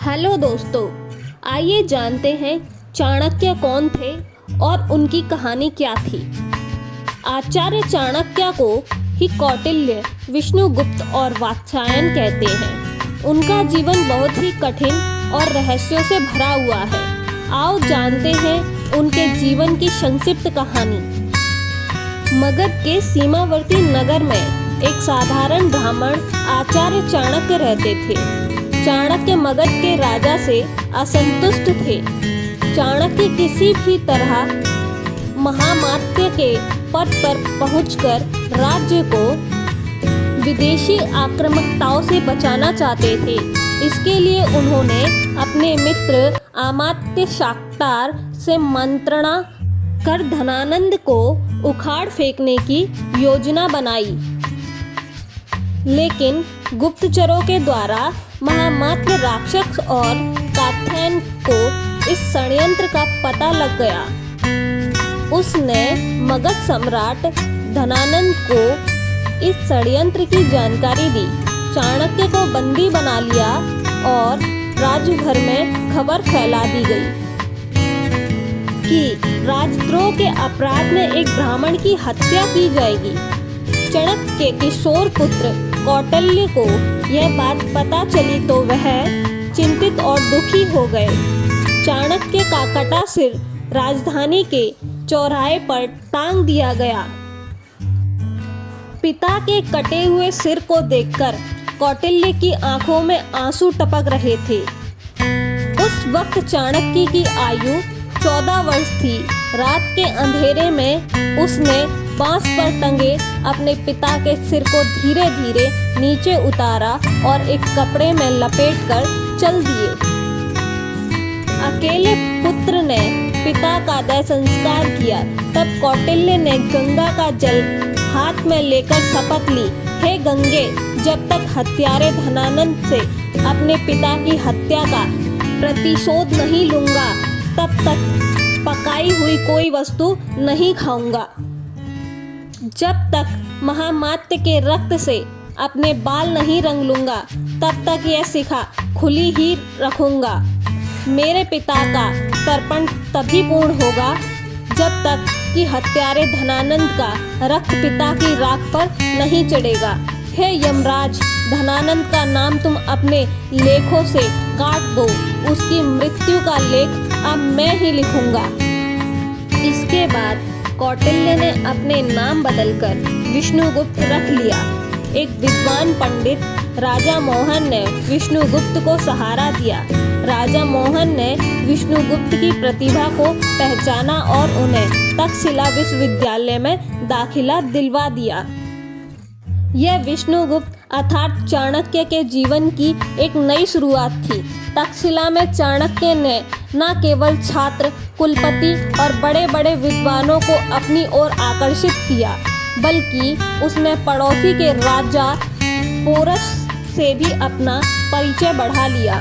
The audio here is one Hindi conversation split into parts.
हेलो दोस्तों, आइए जानते हैं चाणक्य कौन थे और उनकी कहानी क्या थी। आचार्य चाणक्य को ही कौटिल्य, विष्णुगुप्त और वात्स्यायन कहते हैं। उनका जीवन बहुत ही कठिन और रहस्यों से भरा हुआ है। आओ जानते हैं उनके जीवन की संक्षिप्त कहानी। मगध के सीमावर्ती नगर में एक साधारण ब्राह्मण आचार्य चाणक्य रहते थे। चाणक्य मगध के राजा से असंतुष्ट थे। चाणक्य किसी भी तरह महामात्य के पद पर पहुंचकर राज्य को विदेशी आक्रामकताओं से बचाना चाहते थे। इसके लिए उन्होंने अपने मित्र अमात्य शाक्तार से मंत्रणा कर धनानंद को उखाड़ फेंकने की योजना बनाई, लेकिन गुप्तचरों के द्वारा महामात्य राक्षस और कात्यायन को इस षड्यंत्र का पता लग गया। उसने मगध सम्राट धनानंद को इस षड्यंत्र की जानकारी दी, चाणक्य को बंदी बना लिया और राज्य भर में खबर फैला दी गई कि राजद्रोह के अपराध में एक ब्राह्मण की हत्या की जाएगी। चाणक्य के किशोर पुत्र कौटिल्य को यह बात पता चली तो वह चिंतित और दुखी हो गए। चाणक्य का कटा सिर राजधानी के चौराहे पर टांग दिया गया। पिता के कटे हुए सिर को देखकर कौटिल्य की आंखों में आंसू टपक रहे थे। उस वक्त चाणक्य की आयु 14 वर्ष थी। रात के अंधेरे में उसने बांस पर टंगे अपने पिता के सिर को धीरे धीरे नीचे उतारा और एक कपड़े में लपेटकर चल दिए। अकेले पुत्र ने पिता का दाह संस्कार किया। तब कौटिल्य ने गंगा का जल हाथ में लेकर शपथ ली, हे गंगे, जब तक हत्यारे धनानंद से अपने पिता की हत्या का प्रतिशोध नहीं लूंगा, तब तक पकाई हुई कोई वस्तु नहीं खाऊंगा। जब तक महामात्य के रक्त से अपने बाल नहीं रंग लूंगा, तब तक यह शिखा खुली ही रखूंगा। मेरे पिता का तर्पण तभी पूर्ण होगा जब तक कि हत्यारे धनानंद का रक्त पिता की राख पर नहीं चढ़ेगा। हे यमराज, धनानंद का नाम तुम अपने लेखों से काट दो। उसकी मृत्यु का लेख अब मैं ही लिखूंगा। इसके बाद कौटिल्य ने अपने नाम बदलकर विष्णुगुप्त रख लिया। एक विद्वान पंडित राजा मोहन ने विष्णुगुप्त को सहारा दिया। राजा मोहन ने विष्णुगुप्त की प्रतिभा को पहचाना और उन्हें तक्षशिला विश्वविद्यालय में दाखिला दिलवा दिया। यह विष्णुगुप्त अर्थात चाणक्य के जीवन की एक नई शुरुआत थी। तक्षशिला में चाणक्य ने न केवल छात्र, कुलपति और बड़े बड़े विद्वानों को अपनी ओर आकर्षित किया, बल्कि उसने पड़ोसी के राजा पोरस से भी अपना परिचय बढ़ा लिया।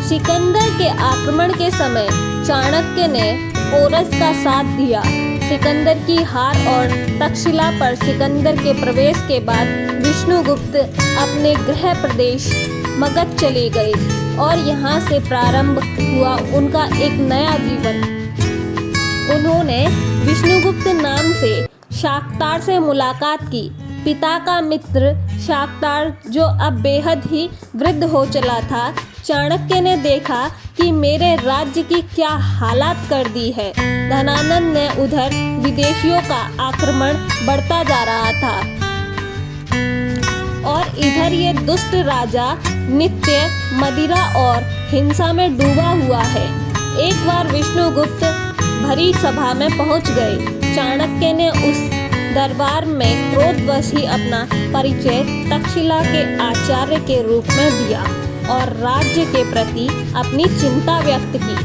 सिकंदर के आक्रमण के समय चाणक्य ने पोरस का साथ दिया। सिकंदर की हार और तक्षशिला पर सिकंदर के प्रवेश के बाद विष्णुगुप्त अपने गृह प्रदेश मगध चले गए और यहाँ से प्रारंभ हुआ उनका एक नया जीवन। उन्होंने विष्णुगुप्त नाम से शाक्तार से मुलाकात की। पिता का मित्र शाक्तार, जो अब बेहद ही वृद्ध हो चला था, चाणक्य ने देखा कि मेरे राज्य की क्या हालत कर दी है। धनानंद ने उधर विदेशियों का आक्रमण बढ़ता जा रहा था और इधर ये दुष्ट राजा नित्य मदिरा और हिंसा में डूबा हुआ है। एक बार विष्णुगुप्त भरी सभा में पहुंच गए। चाणक्य ने उस दरबार में क्रोधवश ही अपना परिचय तक्षशिला के आचार्य के रूप में दिया और राज्य के प्रति अपनी चिंता व्यक्त की।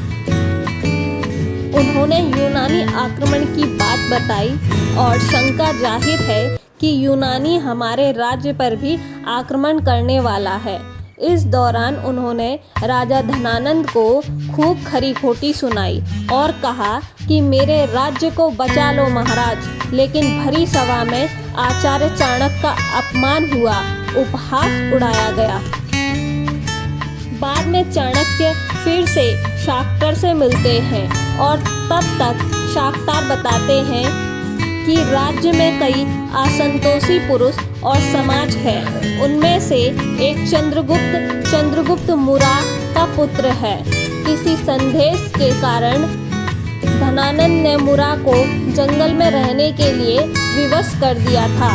उन्होंने यूनानी आक्रमण की बात बताई और शंका जाहिर है कि यूनानी हमारे राज्य पर भी आक्रमण करने वाला है। इस दौरान उन्होंने राजा धनानंद को खूब खरी खोटी सुनाई और कहा कि मेरे राज्य को बचा लो महाराज। लेकिन भरी सभा में आचार्य चाणक्य का अपमान हुआ, उपहास उड़ाया गया। में चाणक्य फिर से शाक्तर से मिलते हैं और तब तक शाक्तार बताते हैं कि राज्य में कई असंतोषी पुरुष और समाज है। उनमें से एक चंद्रगुप्त मुरा का पुत्र है। किसी संदेश के कारण धनानंद ने मुरा को जंगल में रहने के लिए विवश कर दिया था।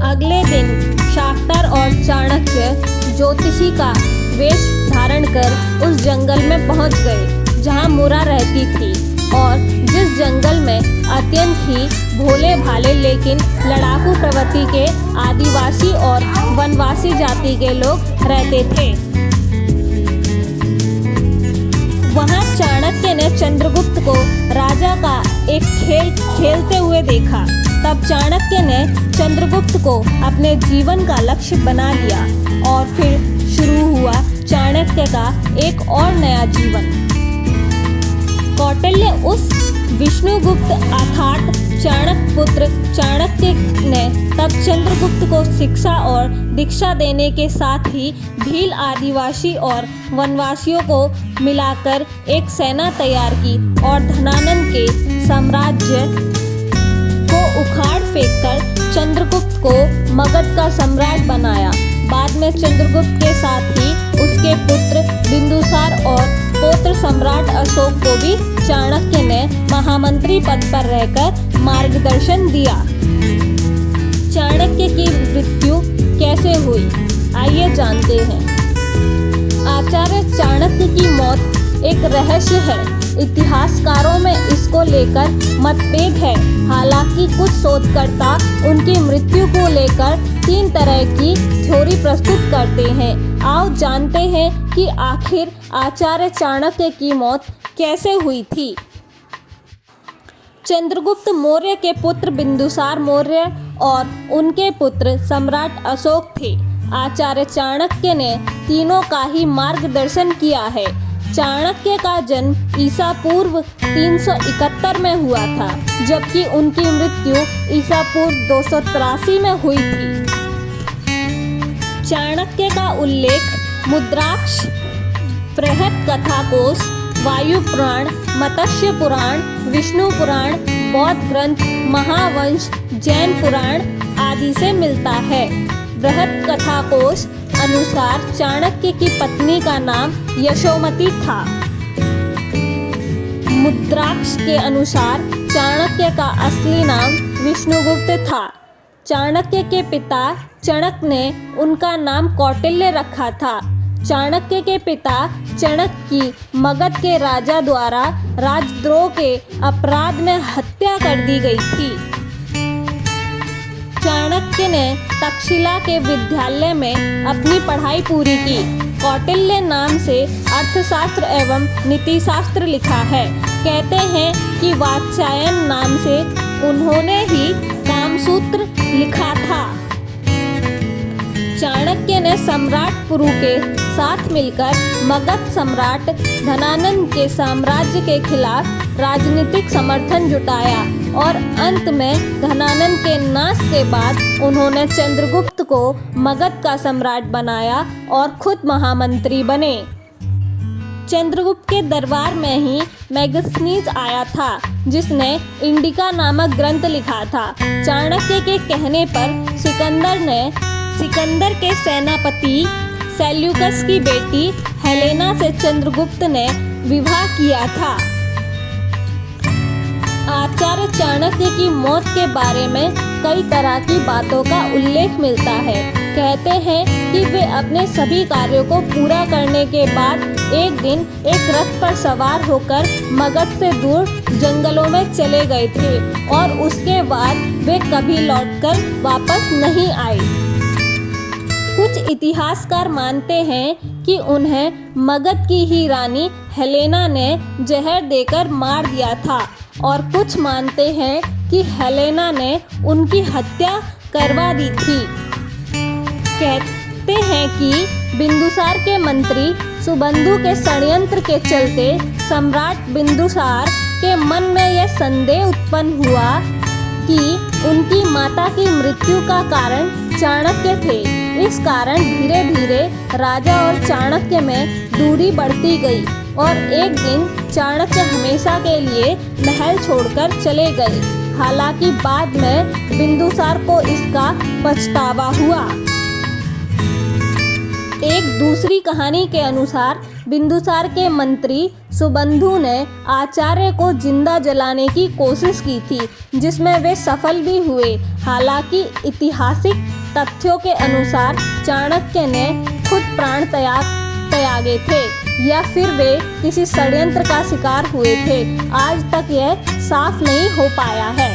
अगले दिन शाक्तर और चाणक्य ज्योतिषी का वेश धारण कर उस जंगल में पहुंच गए जहां मुरा रहती थी और जिस जंगल में अत्यंत ही भोले भाले लेकिन लड़ाकू प्रवृत्ति के आदिवासी और वनवासी जाति के लोग रहते थे। वहां चाणक्य ने चंद्रगुप्त को राजा का एक खेल खेलते हुए देखा। तब चाणक्य ने चंद्रगुप्त को अपने जीवन का लक्ष्य बना लिया और फिर शुरू हुआ चाणक्य का एक और नया जीवन। कौटिल्य उस विष्णुगुप्त अर्थात चाणक्य पुत्र चाणक्य ने तब चंद्रगुप्त को शिक्षा और दीक्षा देने के साथ ही भील आदिवासी और वनवासियों को मिलाकर एक सेना तैयार की और धनानंद के साम्राज्य को उखाड़ फेंककर चंद्रगुप्त को मगध का सम्राट बनाया। बाद में चंद्रगुप्त के साथ ही उसके पुत्र बिंदुसार और पौत्र सम्राट अशोक को भी चाणक्य ने महामंत्री पद पर रहकर मार्गदर्शन दिया। चाणक्य की मृत्यु कैसे हुई, आइए जानते हैं। आचार्य चाणक्य की मौत एक रहस्य है। इतिहासकारों में इसको लेकर मतभेद है। हालांकि कुछ शोधकर्ता उनकी मृत्यु को लेकर 3 तरह की थ्योरी प्रस्तुत करते हैं। आओ जानते हैं कि आखिर आचार्य चाणक्य की मौत कैसे हुई थी। चंद्रगुप्त मौर्य के पुत्र बिंदुसार मौर्य और उनके पुत्र सम्राट अशोक थे। आचार्य चाणक्य ने तीनों का ही मार्गदर्शन किया है। चाणक्य का जन्म ईसा पूर्व 371 में हुआ था, जबकि उनकी मृत्यु ईसा पूर्व 283 में हुई थी। चाणक्य का उल्लेख मुद्राक्ष, बृहत कथाकोश, वायु पुराण, मत्स्य पुराण, विष्णु पुराण, बौद्ध ग्रंथ, महावंश, जैन पुराण आदि से मिलता है। बृहत कथाकोश अनुसार चाणक्य की पत्नी का नाम यशोमती था। मुद्राक्ष के अनुसार चाणक्य का असली नाम विष्णुगुप्त था। चाणक्य के पिता चणक ने उनका नाम कौटिल्य रखा था। चाणक्य के पिता चणक की मगध के राजा द्वारा राजद्रोह के अपराध में हत्या कर दी गई थी। चाणक्य ने तक्षशिला के विद्यालय में अपनी पढ़ाई पूरी की। कौटिल्य नाम से अर्थशास्त्र एवं नीतिशास्त्र लिखा है। कहते हैं कि वात्स्यायन नाम से उन्होंने ही कामसूत्र लिखा था। चाणक्य ने सम्राट पुरु के साथ मिलकर मगध सम्राट धनानंद के साम्राज्य के खिलाफ राजनीतिक समर्थन जुटाया और अंत में धनानंद के नाश के बाद उन्होंने चंद्रगुप्त को मगध का सम्राट बनाया और खुद महामंत्री बने। चंद्रगुप्त के दरबार में ही मैगस्थनीज आया था, जिसने इंडिका नामक ग्रंथ लिखा था। चाणक्य के कहने पर सिकंदर के सेनापति सेल्यूकस की बेटी हेलेना से चंद्रगुप्त ने विवाह किया था। आचार्य चाणक्य की मौत के बारे में कई तरह की बातों का उल्लेख मिलता है। कहते हैं कि वे अपने सभी कार्यों को पूरा करने के बाद एक दिन एक रथ पर सवार होकर मगध से दूर जंगलों में चले गए थे और उसके बाद वे कभी लौटकर वापस नहीं आए। कुछ इतिहासकार मानते हैं कि उन्हें मगध की ही रानी हेलेना ने जहर देकर मार दिया था और कुछ मानते हैं कि हेलेना ने उनकी हत्या करवा दी थी। कहते हैं कि बिंदुसार के मंत्री सुबंधु के षड्यंत्र के चलते सम्राट बिंदुसार के मन में यह संदेह उत्पन्न हुआ कि उनकी माता की मृत्यु का कारण चाणक्य थे। इस कारण धीरे धीरे राजा और चाणक्य में दूरी बढ़ती गई और एक दिन चाणक्य हमेशा के लिए महल छोड़कर चले गए। हालांकि बाद में बिंदुसार को इसका पछतावा हुआ। एक दूसरी कहानी के अनुसार बिंदुसार के मंत्री सुबंधु ने आचार्य को जिंदा जलाने की कोशिश की थी, जिसमें वे सफल भी हुए। हालांकि ऐतिहासिक तथ्यों के अनुसार चाणक्य ने खुद प्राण त्यागे थे या फिर वे किसी षड्यंत्र का शिकार हुए थे। आज तक यह साफ नहीं हो पाया है।